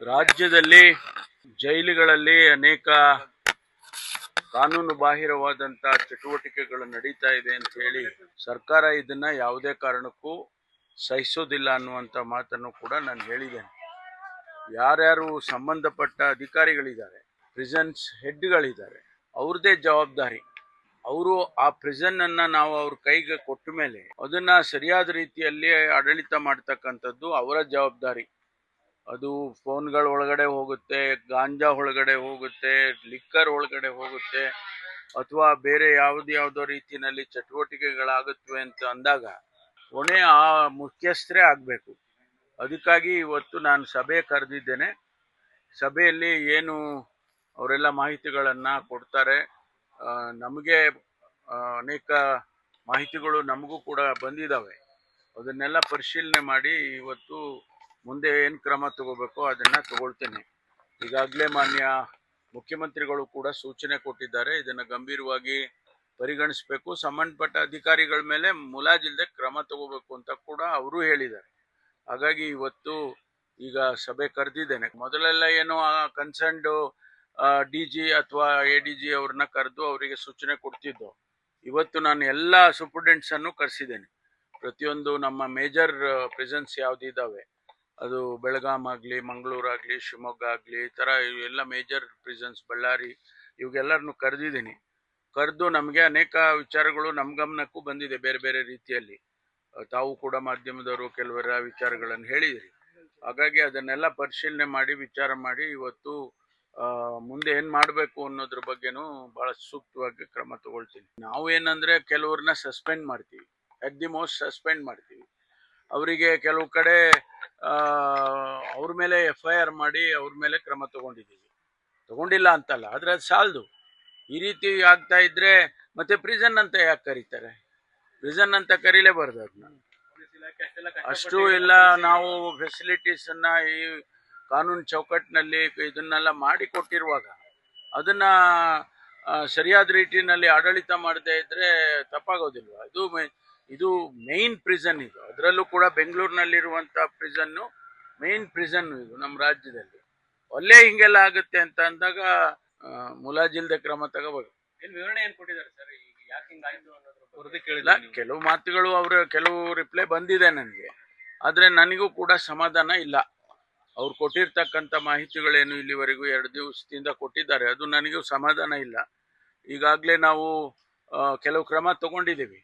ರಾಜ್ಯದಲ್ಲಿ ಜೈಲುಗಳಲ್ಲಿ ಅನೇಕ ಕಾನೂನು ಬಾಹಿರವಾದಂತ ಚಟುವಟಿಕೆಗಳು ನಡೀತಾ ಇದೆ ಅಂತ ಹೇಳಿ ಸರ್ಕಾರ ಇದನ್ನ ಯಾವುದೇ ಕಾರಣಕ್ಕೂ ಸಹಿಸೋದಿಲ್ಲ ಅನ್ನುವಂತ ಮಾತನ್ನು ಕೂಡ ನಾನು ಹೇಳಿದ್ದೇನೆ. ಯಾರ್ಯಾರು ಸಂಬಂಧಪಟ್ಟ ಅಧಿಕಾರಿಗಳಿದ್ದಾರೆ, ಪ್ರಿಸನ್ಸ್ ಹೆಡ್ಗಳಿದ್ದಾರೆ, ಅವ್ರದೇ ಜವಾಬ್ದಾರಿ. ಅವರು ಆ ಪ್ರಿಸನ್ ಅನ್ನ ನಾವು ಅವ್ರ ಕೈಗೆ ಕೊಟ್ಟ ಮೇಲೆ ಅದನ್ನ ಸರಿಯಾದ ರೀತಿಯಲ್ಲಿ ಆಡಳಿತ ಮಾಡ್ತಕ್ಕಂಥದ್ದು ಅವರ ಜವಾಬ್ದಾರಿ. ಅದು ಫೋನ್ಗಳ ಒಳಗಡೆ ಹೋಗುತ್ತೆ, ಗಾಂಜಾ ಒಳಗಡೆ ಹೋಗುತ್ತೆ, ಲಿಕ್ಕರ್ ಒಳಗಡೆ ಹೋಗುತ್ತೆ, ಅಥವಾ ಬೇರೆ ಯಾವುದೋ ರೀತಿಯಲ್ಲಿ ಚಟುವಟಿಕೆಗಳಾಗುತ್ತವೆ ಅಂತ ಅಂದಾಗ ಹೊಣೆ ಆ ಮುಖ್ಯಸ್ಥರೇ ಆಗಬೇಕು. ಅದಕ್ಕಾಗಿ ಇವತ್ತು ನಾನು ಸಭೆ ಕರೆದಿದ್ದೇನೆ. ಸಭೆಯಲ್ಲಿ ಏನು ಅವರೆಲ್ಲ ಮಾಹಿತಿಗಳನ್ನು ಕೊಡ್ತಾರೆ, ನಮಗೆ ಅನೇಕ ಮಾಹಿತಿಗಳು ನಮಗೂ ಕೂಡ ಬಂದಿದ್ದಾವೆ. ಅದನ್ನೆಲ್ಲ ಪರಿಶೀಲನೆ ಮಾಡಿ ಇವತ್ತು ಮುಂದೆ ಏನು ಕ್ರಮ ತಗೋಬೇಕೋ ಅದನ್ನು ತಗೊಳ್ತೇನೆ. ಈಗಾಗಲೇ ಮಾನ್ಯ ಮುಖ್ಯಮಂತ್ರಿಗಳು ಕೂಡ ಸೂಚನೆ ಕೊಟ್ಟಿದ್ದಾರೆ, ಇದನ್ನು ಗಂಭೀರವಾಗಿ ಪರಿಗಣಿಸಬೇಕು, ಸಂಬಂಧಪಟ್ಟ ಅಧಿಕಾರಿಗಳ ಮೇಲೆ ಮುಲಾಜಿಲ್ಲದೆ ಕ್ರಮ ತಗೋಬೇಕು ಅಂತ ಕೂಡ ಅವರು ಹೇಳಿದ್ದಾರೆ. ಹಾಗಾಗಿ ಇವತ್ತು ಈಗ ಸಭೆ ಕರೆದಿದ್ದೇನೆ. ಮೊದಲೆಲ್ಲ ಏನೋ ಕನ್ಸರ್ನ್ಡ್ DG ಅಥವಾ ADG ಅವ್ರನ್ನ ಕರೆದು ಅವರಿಗೆ ಸೂಚನೆ ಕೊಡ್ತಿದ್ದು. ಇವತ್ತು ನಾನು ಎಲ್ಲ ಸೂಪರ್ಡೆಂಟ್ಸ್ ಅನ್ನು ಕರೆಸಿದ್ದೇನೆ. ಪ್ರತಿಯೊಂದು ನಮ್ಮ ಮೇಜರ್ ಪ್ರಿಸನ್ಸ್ ಯಾವುದಿದ್ದಾವೆ, ಅದು ಬೆಳಗಾಂ ಆಗಲಿ, ಮಂಗಳೂರಾಗಲಿ, ಶಿವಮೊಗ್ಗ ಆಗಲಿ, ಈ ಥರ ಎಲ್ಲ ಮೇಜರ್ ಪ್ರಿಸನ್ಸ್, ಬಳ್ಳಾರಿ, ಇವಾಗೆಲ್ಲರನ್ನು ಕರೆದಿದ್ದೀನಿ. ಕರೆದು ನಮಗೆ ಅನೇಕ ವಿಚಾರಗಳು ನಮ್ಮ ಗಮನಕ್ಕೂ ಬಂದಿದೆ ಬೇರೆ ಬೇರೆ ರೀತಿಯಲ್ಲಿ. ತಾವು ಕೂಡ ಮಾಧ್ಯಮದವರು ಕೆಲವರ ವಿಚಾರಗಳನ್ನು ಹೇಳಿದಿರಿ. ಹಾಗಾಗಿ ಅದನ್ನೆಲ್ಲ ಪರಿಶೀಲನೆ ಮಾಡಿ ವಿಚಾರ ಮಾಡಿ ಇವತ್ತು ಮುಂದೆ ಏನು ಮಾಡಬೇಕು ಅನ್ನೋದ್ರ ಬಗ್ಗೆನೂ ಭಾಳ ಸೂಕ್ತವಾಗಿ ಕ್ರಮ ತಗೊಳ್ತೀನಿ. ನಾವೇನಂದರೆ ಕೆಲವ್ರನ್ನ ಸಸ್ಪೆಂಡ್ ಮಾಡ್ತೀವಿ, ಅಟ್ ದಿ ಮೋಸ್ಟ್ ಸಸ್ಪೆಂಡ್ ಮಾಡ್ತೀವಿ. ಅವರಿಗೆ ಕೆಲವು ಕಡೆ ಅವ್ರ ಮೇಲೆ FIR ಮಾಡಿ ಅವ್ರ ಮೇಲೆ ಕ್ರಮ ತಗೊಂಡಿಲ್ಲ ಅಂತಲ್ಲ, ಆದರೆ ಅದು ಸಾಲದು. ಈ ರೀತಿ ಆಗ್ತಾ ಇದ್ರೆ ಮತ್ತೆ ಪ್ರಿಸನ್ ಅಂತ ಯಾಕೆ ಕರೀತಾರೆ? ಪ್ರಿಸನ್ ಅಂತ ಕರೀಲೇಬಾರ್ದು. ಅದನ್ನ ಅಷ್ಟು ಎಲ್ಲ ನಾವು ಫೆಸಿಲಿಟೀಸ್ ಅನ್ನ ಈ ಕಾನೂನು ಚೌಕಟ್ಟಿನಲ್ಲಿ ಇದನ್ನೆಲ್ಲ ಮಾಡಿ ಕೊಟ್ಟಿರುವಾಗ ಅದನ್ನ ಸರಿಯಾದ ರೀತಿಯಲ್ಲಿ ಆಡಳಿತ ಮಾಡದೇ ಇದ್ರೆ ತಪ್ಪಾಗೋದಿಲ್ವಾ? ಇದು ಮೇನ್ ಪ್ರಿಸನ್. ಇದು ಅದರಲ್ಲೂ ಕೂಡ ಬೆಂಗಳೂರಿನಲ್ಲಿರುವಂಥ ಪ್ರಿಸನ್ನು ಮೇನ್ ಪ್ರಿಸನ್ ಇದು ನಮ್ಮ ರಾಜ್ಯದಲ್ಲಿ. ಅಲ್ಲೇ ಹಿಂಗೆಲ್ಲ ಆಗುತ್ತೆ ಅಂತ ಅಂದಾಗ ಮುಲಾಜಿಲ್ದೆ ಕ್ರಮ ತಗೋಬೇಕು. ವಿವರಣೆ ಏನು ಕೊಟ್ಟಿದ್ದಾರೆ ಸರ್? ಯಾಕೆ ಹಿಂಗಾಯ್ತು ಅನ್ನೋದ್ರ ಕೆಲವು ಮಾತುಗಳು ಕೆಲವು ರಿಪ್ಲೈ ಬಂದಿದೆ ನನಗೆ, ಆದರೆ ನನಗೂ ಕೂಡ ಸಮಾಧಾನ ಇಲ್ಲ. ಅವ್ರು ಕೊಟ್ಟಿರ್ತಕ್ಕಂಥ ಮಾಹಿತಿಗಳೇನು ಇಲ್ಲಿವರೆಗೂ 2 ದಿವಸದಿಂದ ಕೊಟ್ಟಿದ್ದಾರೆ, ಅದು ನನಗೂ ಸಮಾಧಾನ ಇಲ್ಲ. ಈಗಾಗಲೇ ನಾವು ಕೆಲವು ಕ್ರಮ ತಗೊಂಡಿದ್ದೀವಿ.